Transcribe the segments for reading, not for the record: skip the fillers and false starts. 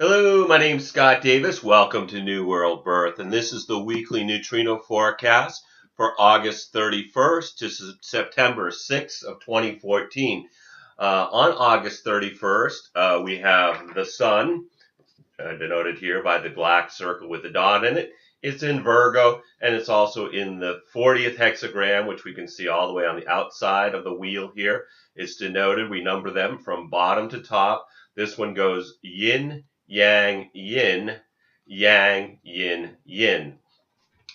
Hello, my name's Scott Davis. Welcome to New World Birth, and this is the weekly neutrino forecast for August 31st to September 6th of 2014. On August 31st, we have the sun, denoted here by the black circle with the dot in it. It's in Virgo, and it's also in the 40th hexagram, which we can see all the way on the outside of the wheel here. It's denoted, we number them from bottom to top. This one goes yin, yang, yin, yang, yin, yin.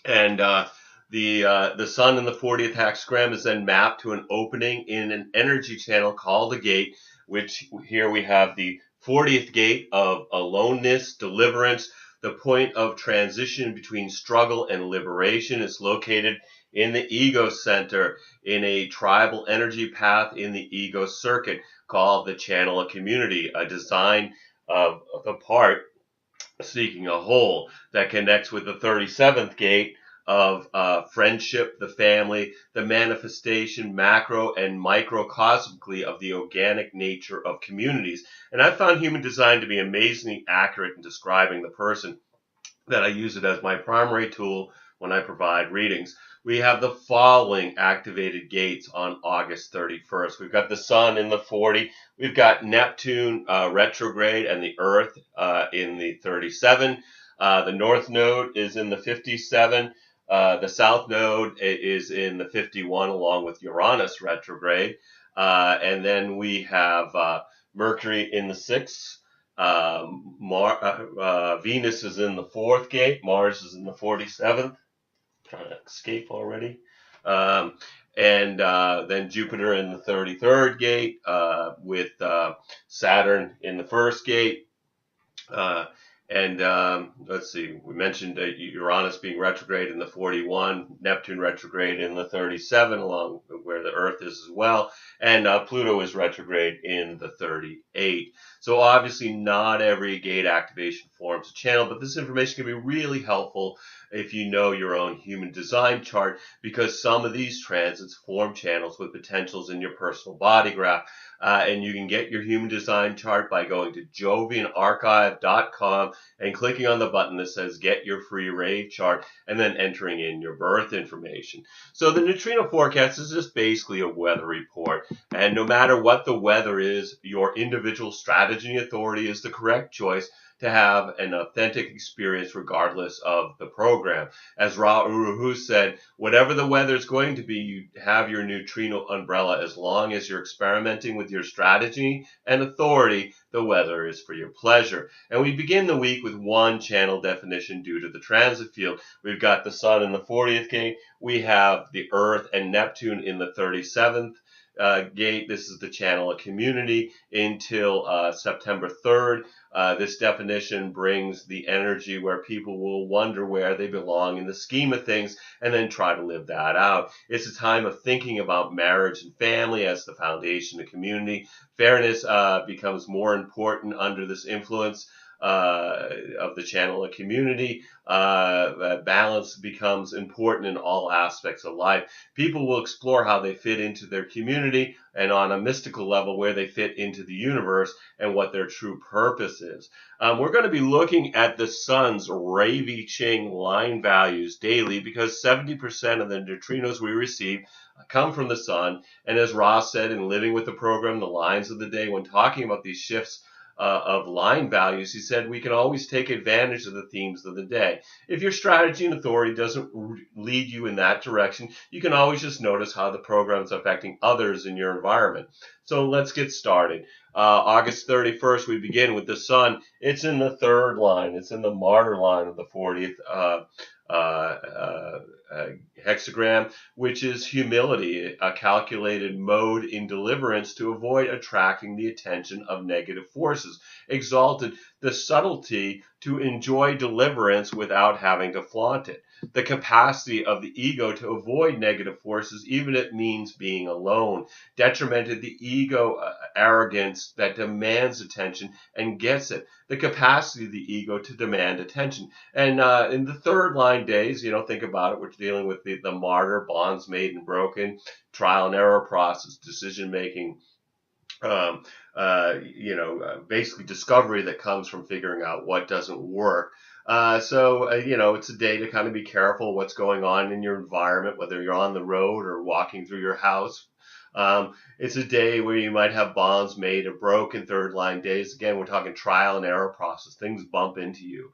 And the sun in the 40th hexagram is then mapped to an opening in an energy channel called the gate, which here we have the 40th gate of aloneness, deliverance. The point of transition between struggle and liberation is located in the ego center in a tribal energy path in the ego circuit called the channel of community, a design of the part seeking a whole that connects with the 37th gate of friendship, the family, the manifestation, macro and microcosmically of the organic nature of communities. And I found human design to be amazingly accurate in describing the person that I use it as my primary tool when I provide readings. We have the following activated gates on August 31st. We've got the sun in the 40. We've got Neptune retrograde and the Earth in the 37. The North Node is in the 57. The South Node is in the 51 along with Uranus retrograde. And then we have Mercury in the 6th. Venus is in the 4th gate. Mars is in the 47th. Trying to escape already. And then Jupiter in the 33rd gate with Saturn in the 1st gate. Let's see, we mentioned Uranus being retrograde in the 41, Neptune retrograde in the 37, along where the Earth is as well, and Pluto is retrograde in the 38. So obviously not every gate activation forms a channel, but this information can be really helpful if you know your own human design chart, because some of these transits form channels with potentials in your personal body graph. And you can get your human design chart by going to jovianarchive.com and clicking on the button that says get your free rave chart and then entering in your birth information. So the neutrino forecast is just basically a weather report. And no matter what the weather is, your individual strategy and authority is the correct choice to have an authentic experience regardless of the program. As Ra Uru said, whatever the weather is going to be, you have your neutrino umbrella. As long as you're experimenting with your strategy and authority, the weather is for your pleasure. And we begin the week with one channel definition due to the transit field. We've got the sun in the 40th gate. We have the Earth and Neptune in the 37th gate. This is the channel of community until September 3rd. This definition brings the energy where people will wonder where they belong in the scheme of things and then try to live that out. It's a time of thinking about marriage and family as the foundation of community. Fairness becomes more important under this influence of the channel of community. Balance becomes important in all aspects of life. People will explore how they fit into their community and on a mystical level where they fit into the universe and what their true purpose is. We're going to be looking at the sun's Ravi Ching line values daily because 70% of the neutrinos we receive come from the sun. And as Ross said in Living with the Program, the lines of the day, when talking about these shifts of line values, he said we can always take advantage of the themes of the day. If your strategy and authority doesn't lead you in that direction, you can always just notice how the program is affecting others in your environment. So let's get started. August 31st, we begin with the sun. It's in the 3rd line. It's in the martyr line of the 40th hexagram, which is humility, a calculated mode in deliverance to avoid attracting the attention of negative forces. Exalted, the subtlety to enjoy deliverance without having to flaunt it. The capacity of the ego to avoid negative forces, even if it means being alone. Detrimented, the ego arrogance that demands attention and gets it. The capacity of the ego to demand attention. And in the 3rd line days, think about it, we're dealing with the martyr, bonds made and broken, trial and error process, decision making, um, basically discovery that comes from figuring out what doesn't work. It's a day to kind of be careful what's going on in your environment, whether you're on the road or walking through your house. It's a day where you might have bonds made or broken. Third line days. Again, we're talking trial and error process. Things bump into you.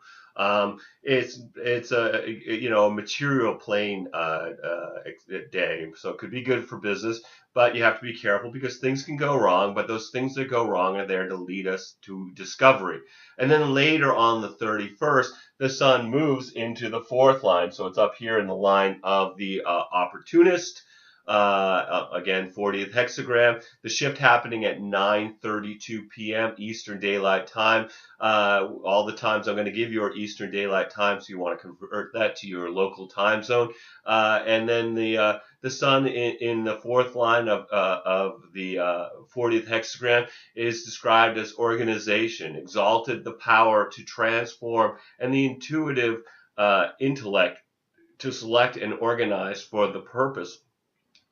It's a material plane day, so it could be good for business, but you have to be careful because things can go wrong. But those things that go wrong are there to lead us to discovery. And then later on the 31st, the sun moves into the fourth line, so it's up here in the line of the opportunist. Again, 40th hexagram. The shift happening at 9:32 p.m. Eastern Daylight Time. All the times I'm going to give you are Eastern Daylight Time, so you want to convert that to your local time zone. And then the sun in the fourth line of the 40th hexagram is described as organization, exalted the power to transform, and the intuitive intellect to select and organize for the purpose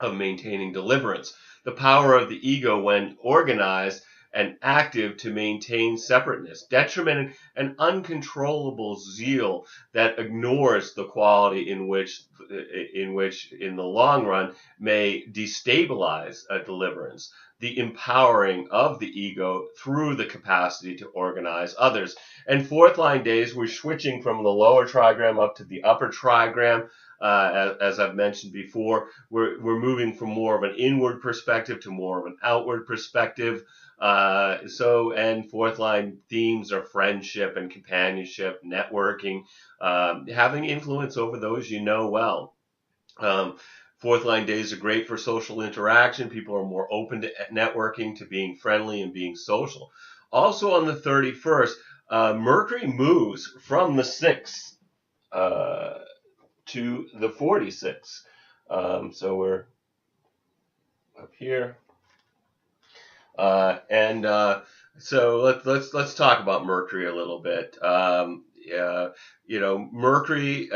of maintaining deliverance. The power of the ego when organized and active to maintain separateness, detriment and uncontrollable zeal that ignores the quality in which in the long run may destabilize a deliverance, the empowering of the ego through the capacity to organize others. And fourth line days, we're switching from the lower trigram up to the upper trigram. As I've mentioned before, we're moving from more of an inward perspective to more of an outward perspective. And fourth line themes are friendship and companionship, networking, having influence over those you know well. Fourth line days are great for social interaction. People are more open to networking, to being friendly and being social. Also on the 31st, Mercury moves from the 6th to the 46. So we're up here. So let's talk about Mercury a little bit. Mercury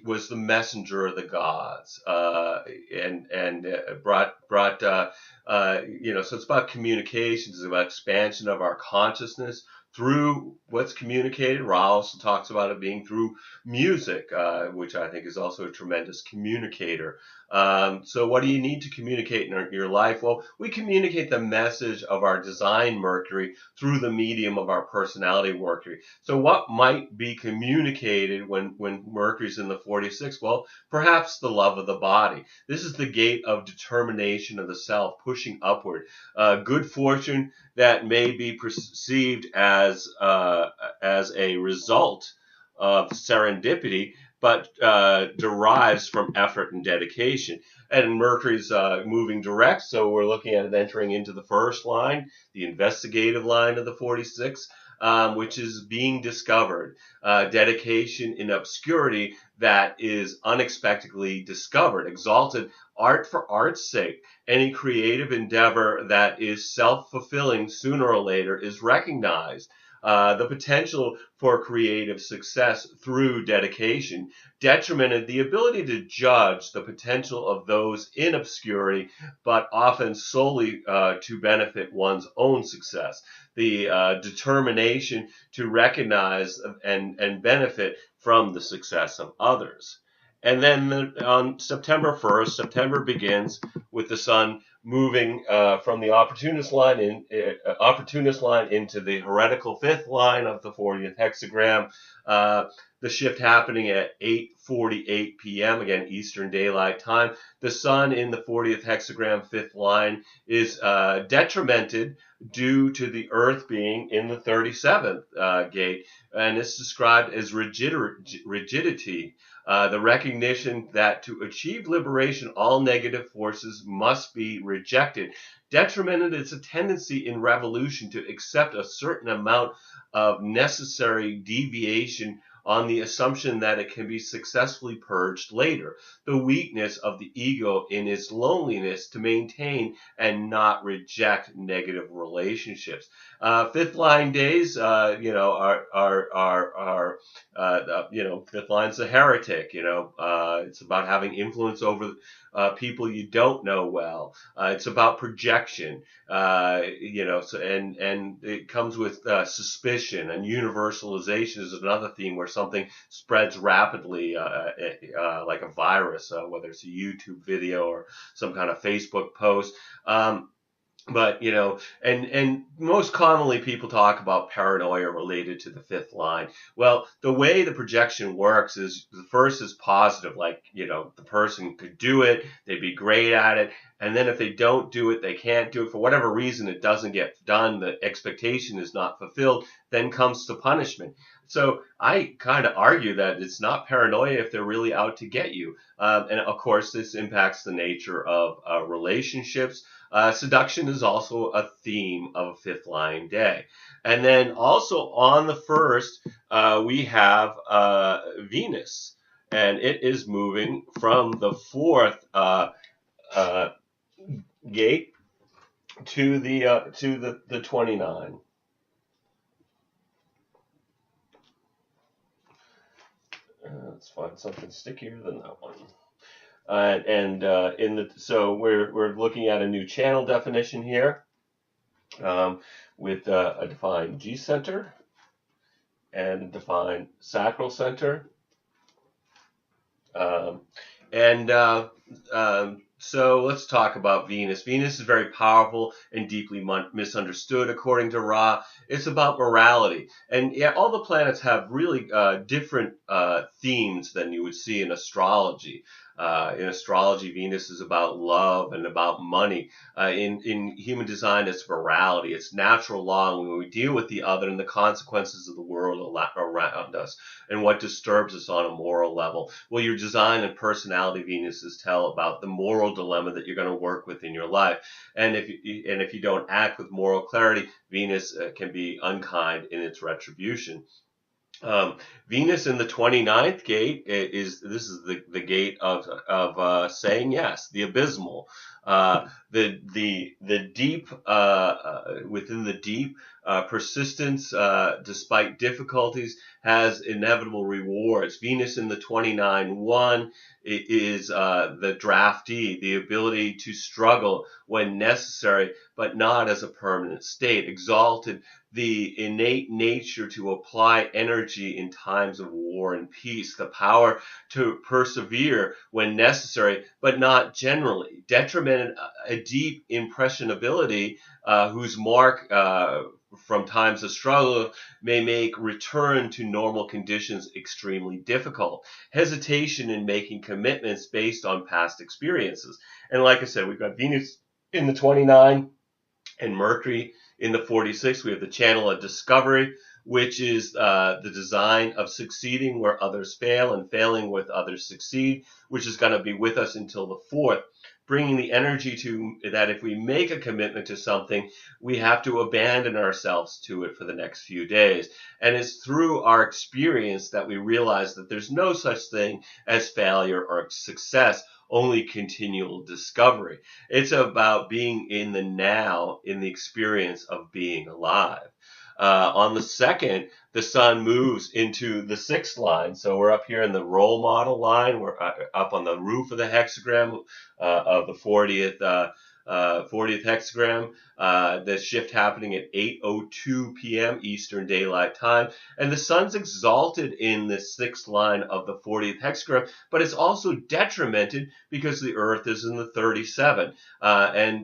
was the messenger of the gods, and brought so it's about communications, it's about expansion of our consciousness through what's communicated. Ra also talks about it being through music, which I think is also a tremendous communicator. So what do you need to communicate in your life? Well, we communicate the message of our design Mercury through the medium of our personality Mercury. So what might be communicated when Mercury's in the 46? Well, perhaps the love of the body. This is the gate of determination of the self, pushing upward. Good fortune that may be perceived as a result of serendipity, but derives from effort and dedication. And Mercury's moving direct, so we're looking at it entering into the first line, the investigative line of the 46, which is being discovered. Dedication in obscurity that is unexpectedly discovered. Exalted art for art's sake. Any creative endeavor that is self-fulfilling sooner or later is recognized. The potential for creative success through dedication, detrimented the ability to judge the potential of those in obscurity, but often solely to benefit one's own success. The determination to recognize and benefit from the success of others. And then on September 1st, September begins with the sun moving from the opportunist line into the heretical fifth line of the 40th hexagram. The shift happening at 8:48 p.m. again Eastern Daylight Time. The sun in the 40th hexagram fifth line is detrimented due to the Earth being in the 37th gate, and it's described as rigidity. The recognition that to achieve liberation, all negative forces must be rejected. Detrimented is a tendency in revolution to accept a certain amount of necessary deviation on the assumption that it can be successfully purged later. The weakness of the ego in its loneliness to maintain and not reject negative relationships. Fifth line days, fifth line's a heretic. It's about having influence over people you don't know well. It's about projection. And it comes with suspicion, and universalization is another theme where something spreads rapidly, like a virus, whether it's a YouTube video or some kind of Facebook post. But and most commonly people talk about paranoia related to the fifth line. Well, the way the projection works is the first is positive, like the person could do it, they'd be great at it, and then if they don't do it, they can't do it for whatever reason, it doesn't get done, the expectation is not fulfilled, then comes the punishment. So I kind of argue that it's not paranoia if they're really out to get you. And of course, this impacts the nature of relationships. Seduction is also a theme of a fifth line day. And then also on the first, we have Venus, and it is moving from the fourth gate to the 29. Let's find something stickier than that one. So we're looking at a new channel definition here, with a defined G center and a defined sacral center. So let's talk about Venus. Venus is very powerful and deeply misunderstood according to Ra. It's about morality. And yeah, all the planets have really different themes than you would see in astrology. In astrology, Venus is about love and about money. In human design, it's morality. It's natural law when we deal with the other and the consequences of the world around us and what disturbs us on a moral level. Well, your design and personality Venuses tell about the moral dilemma that you're going to work with in your life. And if you don't act with moral clarity, Venus can be unkind in its retribution. Venus in the 29th gate is the gate of saying yes, the abysmal, the deep, within the deep, persistence despite difficulties has inevitable rewards. Venus in the 29-1 is the draftee, the ability to struggle when necessary, but not as a permanent state. Exalted, the innate nature to apply energy in times of war and peace, the power to persevere when necessary, but not generally. Detrimented, a deep impressionability, whose mark from times of struggle may make return to normal conditions extremely difficult. Hesitation in making commitments based on past experiences. And like I said, we've got Venus in the 29 and Mercury in the 46. We have the channel of discovery, which is the design of succeeding where others fail and failing where others succeed, which is going to be with us until the 4th. Bringing the energy to that if we make a commitment to something, we have to abandon ourselves to it for the next few days. And it's through our experience that we realize that there's no such thing as failure or success, only continual discovery. It's about being in the now, in the experience of being alive. On the 2nd, the sun moves into the 6th line. So we're up here in the role model line. We're up on the roof of the hexagram of the 40th hexagram. The shift happening at 8:02 p.m. Eastern Daylight Time. And the sun's exalted in the 6th line of the 40th hexagram, but it's also detrimented because the Earth is in the 37. The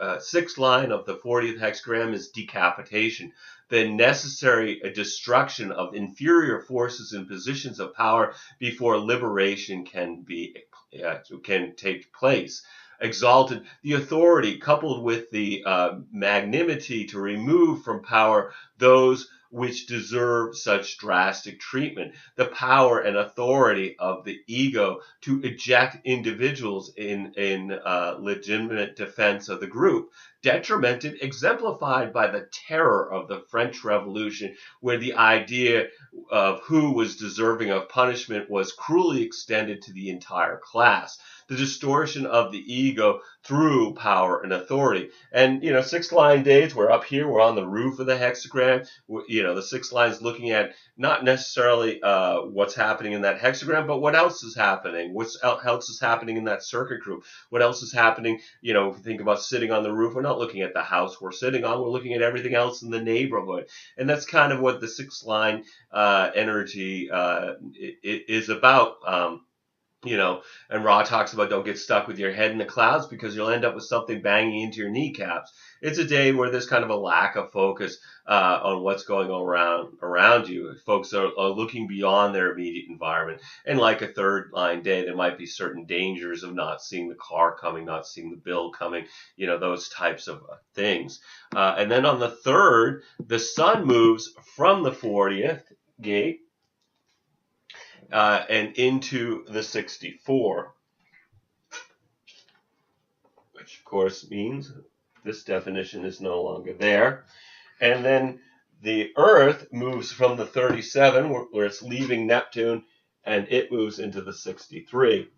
6th line of the 40th hexagram is decapitation, the necessary destruction of inferior forces in positions of power before liberation can take place. Exalted, the authority coupled with the magnanimity to remove from power those which deserve such drastic treatment, the power and authority of the ego to eject individuals in legitimate defense of the group, detrimented, exemplified by the terror of the French Revolution, where the idea of who was deserving of punishment was cruelly extended to the entire class. the distortion of the ego through power and authority. And, sixth line days, we're up here, we're on the roof of the hexagram. The sixth line is looking at not necessarily what's happening in that hexagram, but what else is happening, what else is happening in that circuit group, what else is happening. If you think about sitting on the roof, we're not looking at the house we're sitting on, we're looking at everything else in the neighborhood. And that's kind of what the sixth line energy is about. And Ra talks about don't get stuck with your head in the clouds because you'll end up with something banging into your kneecaps. It's a day where there's kind of a lack of focus on what's going on around you. Folks are looking beyond their immediate environment. And like a third line day, there might be certain dangers of not seeing the car coming, not seeing the bill coming, those types of things. And then on the third, the sun moves from the 40th gate and into the 64, which of course means this definition is no longer there. And then the Earth moves from the 37, where it's leaving Neptune, and it moves into the 63.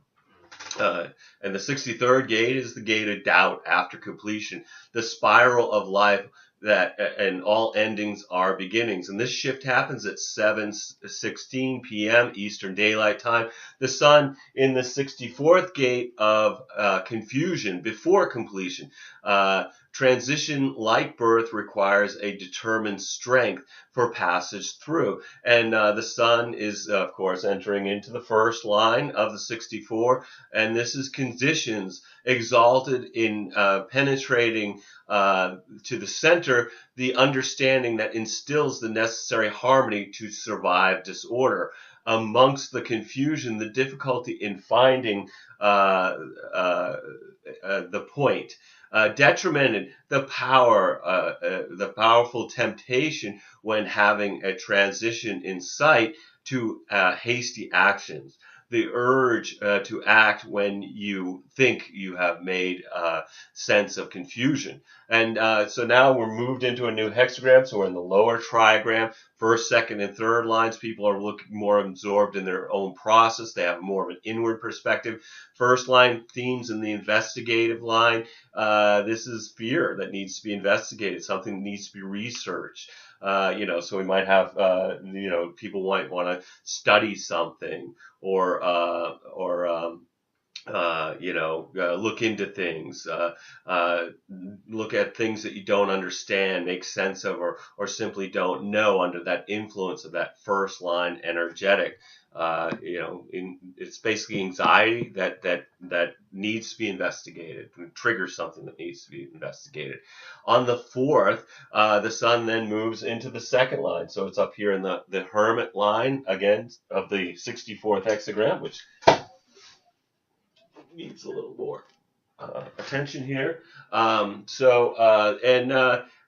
And the 63rd gate is the gate of doubt after completion, the spiral of life and all endings are beginnings. And this shift happens at 7:16 p.m. Eastern Daylight Time. The sun in the 64th gate of confusion before completion. Transition, like birth, requires a determined strength for passage through. And the sun is, of course, entering into the first line of the 64. And this is conditions exalted in penetrating to the center, the understanding that instills the necessary harmony to survive disorder. Amongst the confusion, the difficulty in finding the point. Detrimented, the powerful temptation when having a transition in sight to hasty actions. The urge to act when you think you have made sense of confusion. And so now we're moved into a new hexagram. So we're in the lower trigram. First, second, and third lines, people are looking more absorbed in their own process. They have more of an inward perspective. First line, themes in the investigative line. This is fear that needs to be investigated, something that needs to be researched. So we might have, people might want to study something or look into things, look at things that you don't understand, make sense of, or simply don't know under that influence of that first line energetic. It's basically anxiety that needs to be investigated, and triggers something that needs to be investigated. On the fourth, the sun then moves into the second line. So it's up here in the hermit line, again, of the 64th hexagram, which needs a little more attention here.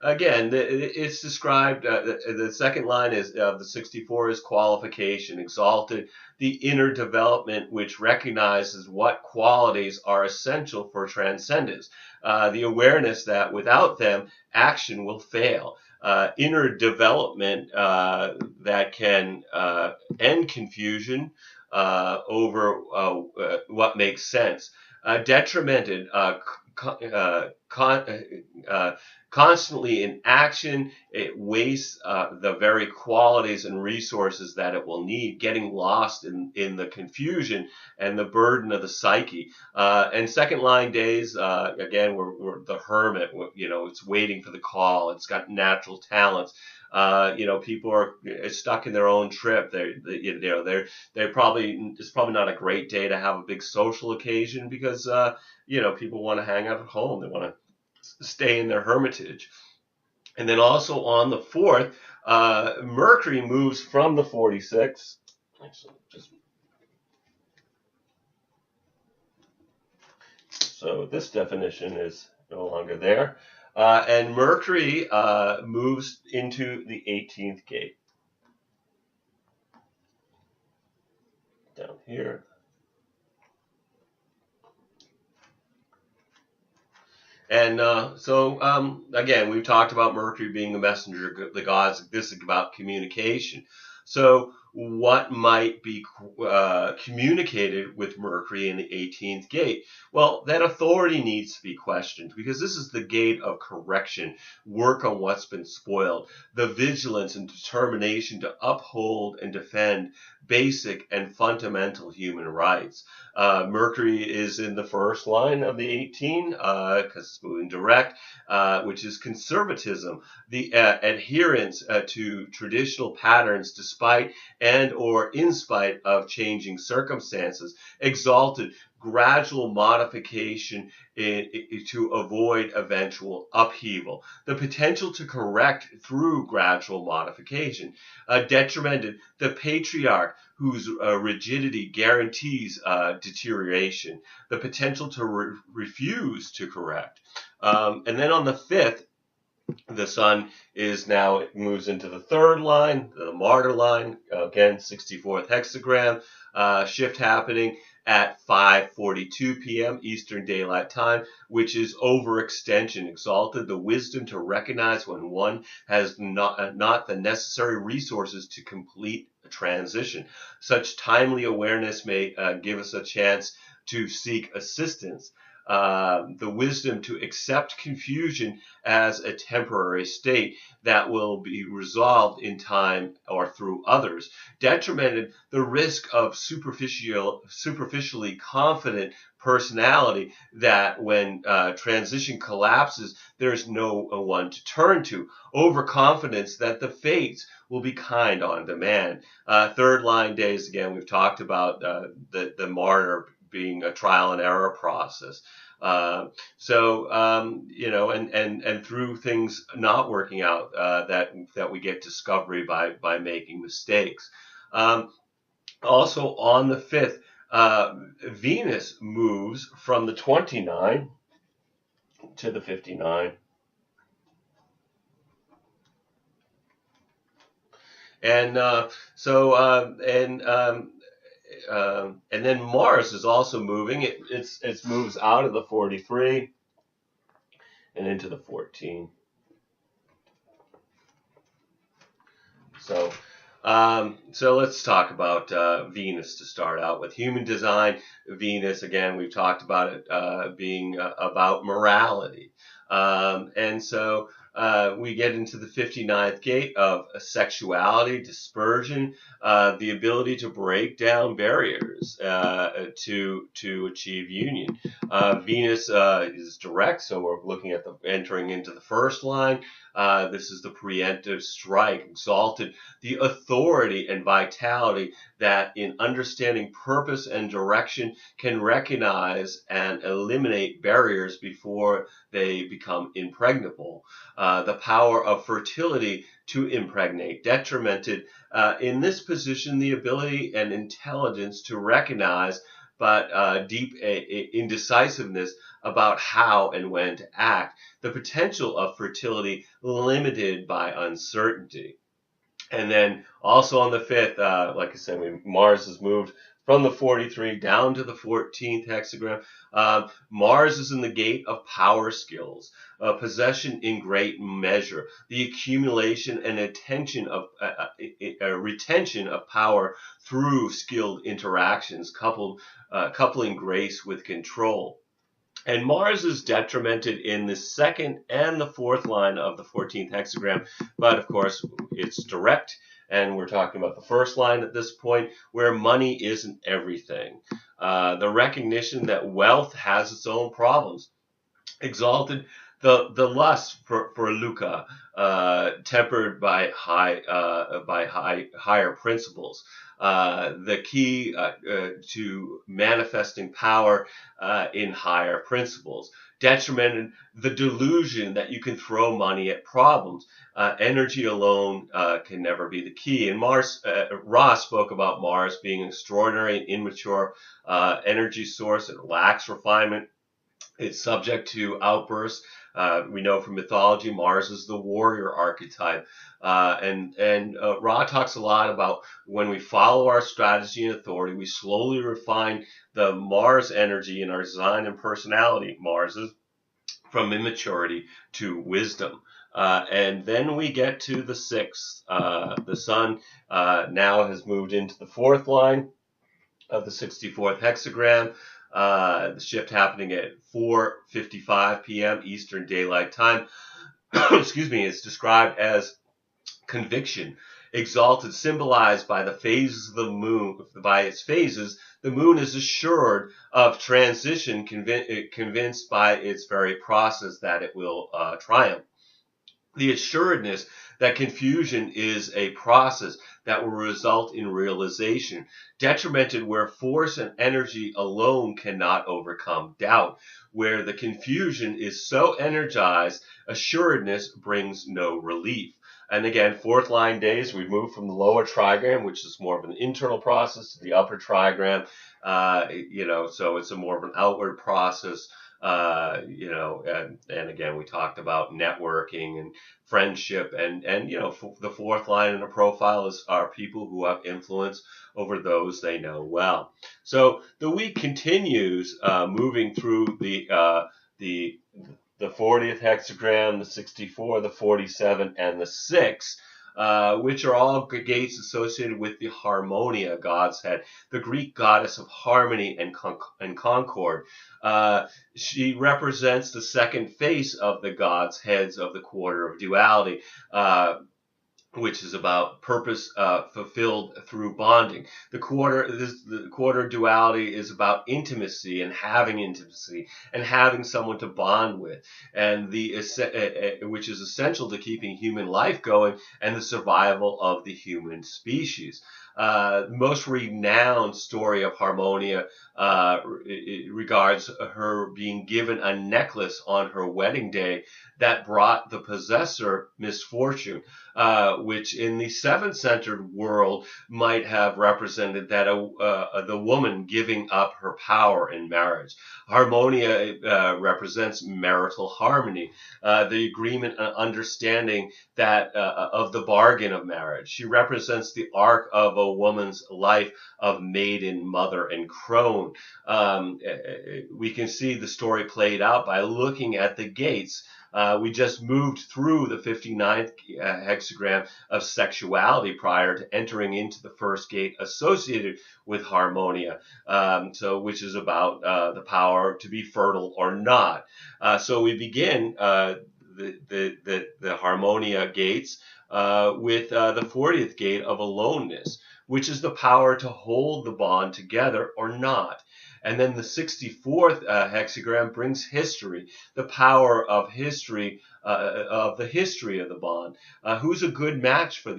Again, it's described, the second line is the 64 is qualification, exalted, the inner development which recognizes what qualities are essential for transcendence, the awareness that without them, action will fail. Inner development that can end confusion over what makes sense. Detrimented, constantly in action, it wastes the very qualities and resources that it will need, getting lost in the confusion and the burden of the psyche. And second line days, again, we're the hermit. It's waiting for the call. It's got natural talents. People are stuck in their own trip. They're probably, it's probably not a great day to have a big social occasion because people want to hang out at home. They want to stay in their hermitage. And then also on the 4th, Mercury moves from the 46. So this definition is no longer there. And Mercury moves into the 18th gate. Down here. And again, we've talked about Mercury being the messenger of the gods. This is about communication. So what might be communicated with Mercury in the 18th gate. Well, that authority needs to be questioned because this is the gate of correction, work on what's been spoiled, the vigilance and determination to uphold and defend basic and fundamental human rights. Mercury is in the first line of the 18 because it's moving direct, which is conservatism, the adherence to traditional patterns despite and or in spite of changing circumstances, exalted gradual modification to avoid eventual upheaval, the potential to correct through gradual modification, detrimented, the patriarch whose rigidity guarantees deterioration, the potential to refuse to correct. And then on the 5th, the sun is now, it moves into the 3rd line, the martyr line, again, 64th hexagram, shift happening at 5:42 p.m. Eastern Daylight Time, which is overextension, exalted, the wisdom to recognize when one has not the necessary resources to complete a transition. Such timely awareness may give us a chance to seek assistance. The wisdom to accept confusion as a temporary state that will be resolved in time or through others. Detrimented, the risk of superficially confident personality that when transition collapses, there's no one to turn to. Overconfidence that the fates will be kind on demand. 3rd line days, again, we've talked about the martyr being a trial and error process. And through things not working out, that we get discovery by making mistakes. Also on the 5th, Venus moves from the 29 to the 59. And then Mars is also moving. It moves out of the 43 and into the 14. So let's talk about Venus to start out with. Human design, Venus, again, we've talked about it being about morality. We get into the 59th gate of sexuality, dispersion, the ability to break down barriers to achieve union. Venus is direct, so we're looking at entering into the 1st line. This is the preemptive strike, exalted, the authority and vitality that in understanding purpose and direction can recognize and eliminate barriers before they become impregnable. The power of fertility to impregnate. Detrimented, in this position, the ability and intelligence to recognize, but deep indecisiveness about how and when to act. The potential of fertility limited by uncertainty. And then also on the 5th, like I said, Mars has moved from the 43 down to the 14th hexagram. Mars is in the gate of power skills, possession in great measure, the accumulation and retention of power through skilled interactions, coupling grace with control. And Mars is detrimented in the 2nd and the 4th line of the 14th hexagram, but of course it's direct, and we're talking about the 1st line at this point, where money isn't everything. The recognition that wealth has its own problems. Exalted, the lust for lucre, tempered by higher principles. The key to manifesting power in higher principles. Detrimented, the delusion that you can throw money at problems. Energy alone can never be the key. And Ross spoke about Mars being an extraordinary and immature energy source. It lacks refinement. It's subject to outbursts. We know from mythology, Mars is the warrior archetype. Ra talks a lot about when we follow our strategy and authority, we slowly refine the Mars energy in our design and personality, Mars's, from immaturity to wisdom. And then we get to the 6th. The sun now has moved into the 4th line of the 64th hexagram. The shift happening at 4:55 p.m. Eastern Daylight Time. Excuse me. It's described as conviction, exalted, symbolized by the phases of the moon. By its phases, the moon is assured of transition, convinced by its very process that it will triumph. The assuredness that confusion is a process that will result in realization, detrimented where force and energy alone cannot overcome doubt. Where the confusion is so energized, assuredness brings no relief. And again, 4th line days, we move from the lower trigram, which is more of an internal process, to the upper trigram. So it's a more of an outward process. And again, we talked about networking and friendship, and the 4th line in a profile are people who have influence over those they know well. So the week continues, moving through the 40th hexagram, the 64, the 47, and the 6. Which are all gates associated with the Harmonia god's head, the Greek goddess of harmony and concord. She represents the second face of the god's heads of the quarter of duality, which is about purpose fulfilled through bonding. The quarter duality is about intimacy and having someone to bond with, and which is essential to keeping human life going and the survival of the human species. Most renowned story of Harmonia regards her being given a necklace on her wedding day that brought the possessor misfortune, which in the 7-centered world might have represented that the woman giving up her power in marriage. Harmonia represents marital harmony, the agreement and understanding that of the bargain of marriage. She represents the arc of a woman's life of maiden, mother, and crone. We can see the story played out by looking at the gates. We just moved through the 59th hexagram of sexuality prior to entering into the first gate associated with Harmonia, which is about the power to be fertile or not. So we begin the Harmonia gates with the 40th gate of Aloneness, which is the power to hold the bond together or not. And then the 64th hexagram brings history, the power of history, of the history of the bond. Who's a good match for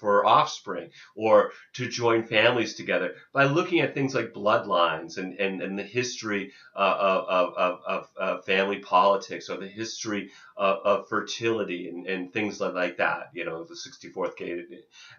for offspring, or to join families together, by looking at things like bloodlines and the history of family politics, or the history of fertility and things like that. The 64th gate.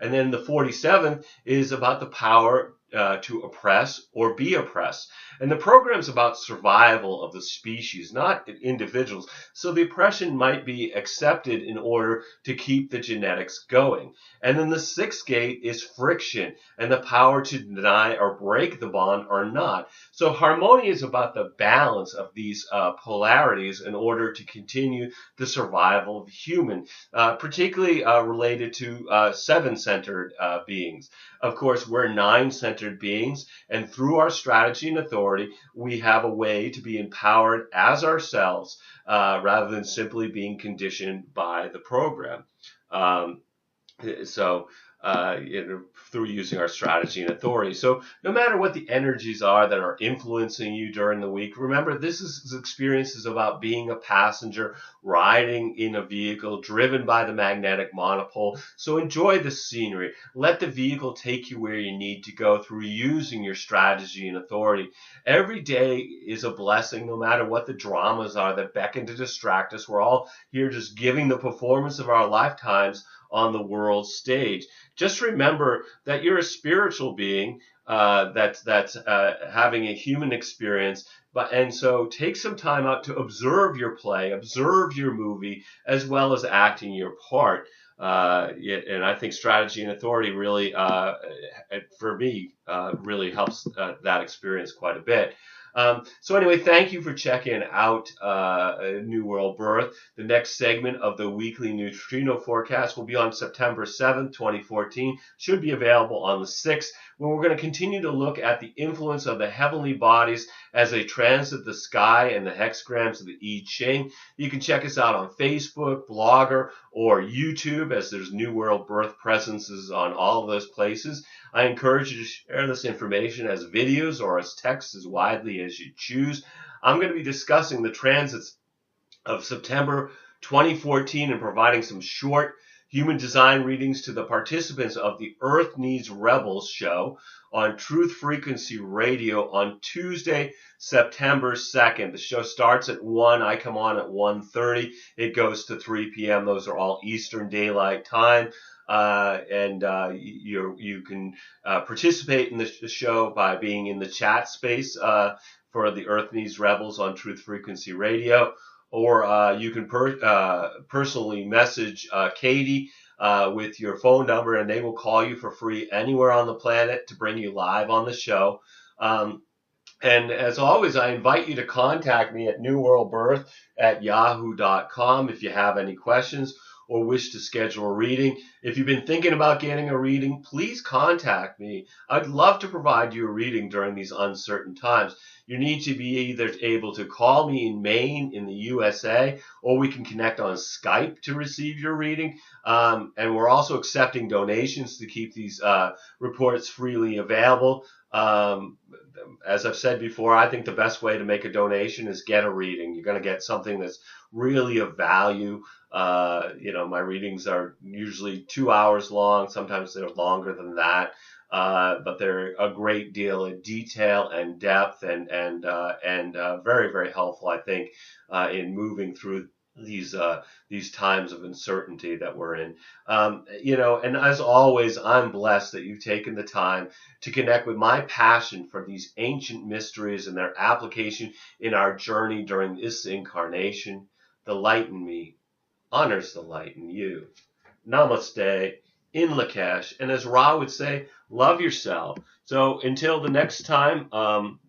And then the 47th is about the power to oppress or be oppressed. And the program's about survival of the species, not individuals. So the oppression might be accepted in order to keep the genetics going. And then the 6th gate is friction and the power to deny or break the bond or not. So Harmonia is about the balance of these polarities in order to continue the survival of the human, particularly related to 7-centered beings. Of course, we're 9-centered beings, and through our strategy and authority, we have a way to be empowered as ourselves, rather than simply being conditioned by the program. Through using our strategy and authority. So no matter what the energies are that are influencing you during the week, remember this experience is about being a passenger riding in a vehicle driven by the magnetic monopole. So enjoy the scenery. Let the vehicle take you where you need to go through using your strategy and authority. Every day is a blessing, no matter what the dramas are that beckon to distract us. We're all here just giving the performance of our lifetimes on the world stage. Just remember that you're a spiritual being that's having a human experience, and so take some time out to observe your play, observe your movie, as well as acting your part. And I think strategy and authority really, for me, really helps that experience quite a bit. So anyway, thank you for checking out New World Birth. The next segment of the weekly neutrino forecast will be on September 7th, 2014. Should be available on the 6th, where we're going to continue to look at the influence of the heavenly bodies as they transit the sky and the hexagrams of the I Ching. You can check us out on Facebook, Blogger, or YouTube, as there's New World Birth presences on all of those places. I encourage you to share this information as videos or as text as widely as you choose. I'm going to be discussing the transits of September 2014 and providing some short human design readings to the participants of the Earth Needs Rebels show on Truth Frequency Radio on Tuesday, September 2nd. The show starts at 1. I come on at 1:30. It goes to 3 p.m. Those are all Eastern Daylight Time. You can participate in the show by being in the chat space for the Earth Needs Rebels on Truth Frequency Radio, or you can personally message Katie with your phone number, and they will call you for free anywhere on the planet to bring you live on the show. And as always, I invite you to contact me at newworldbirth@yahoo.com if you have any questions or wish to schedule a reading. If you've been thinking about getting a reading, please contact me. I'd love to provide you a reading during these uncertain times. You need to be either able to call me in Maine in the USA, or we can connect on Skype to receive your reading. And we're also accepting donations to keep these reports freely available. As I've said before, I think the best way to make a donation is get a reading. You're going to get something that's really of value. My readings are usually 2 hours long. Sometimes they're longer than that. But they're a great deal of detail and depth and very, very helpful, I think, in moving through these times of uncertainty that we're in. And as always, I'm blessed that you've taken the time to connect with my passion for these ancient mysteries and their application in our journey during this incarnation. The light in me honors the light in you. Namaste, in Lakesh, and as Ra would say, love yourself. So until the next time,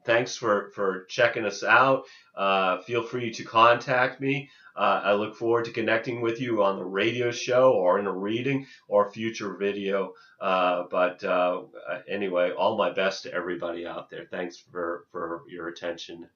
thanks for checking us out. Feel free to contact me. I look forward to connecting with you on the radio show or in a reading or future video. Anyway, all my best to everybody out there. Thanks for your attention.